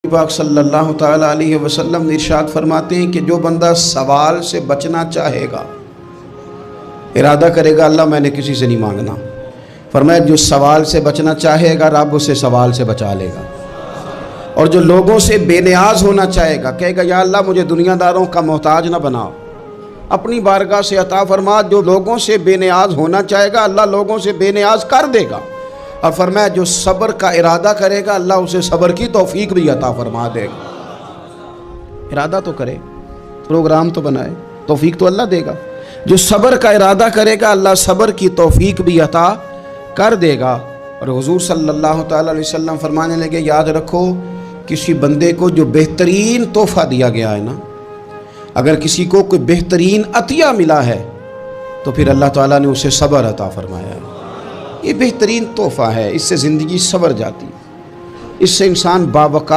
पाक सल्लल्लाहु ताला अलैहि वसल्लम ने इरशाद फरमाते हैं कि जो बंदा सवाल से बचना चाहेगा, इरादा करेगा अल्लाह मैंने किसी से नहीं मांगना, फरमाया जो सवाल से बचना चाहेगा रब उसे सवाल से बचा लेगा। और जो लोगों से बेनियाज होना चाहेगा, कहेगा या अल्लाह मुझे दुनियादारों का मोहताज ना बनाओ, अपनी बारगाह से अता फरमा। जो लोगों से बेनियाज होना चाहेगा अल्लाह लोगों से बेनियाज कर देगा। और फरमाया जो सब्र का इरादा करेगा अल्लाह उसे सब्र की तौफीक भी अता फरमा देगा। इरादा तो करे, प्रोग्राम तो बनाए, तौफीक तो अल्लाह देगा। जो सब्र का इरादा करेगा अल्लाह सब्र की तौफीक भी अता कर देगा। और हुजूर सल्लल्लाहु ताला अलैहि वसल्लम फरमाने लगे, याद रखो किसी बंदे को जो बेहतरीन तोहफ़ा दिया गया है ना, अगर किसी को कोई बेहतरीन अतिया मिला है तो फिर अल्लाह ताला ने उसे सब्र अता फरमाया है। ये बेहतरीन तोहफ़ा है, इससे ज़िंदगी सवर जाती, इससे इंसान बावक़ार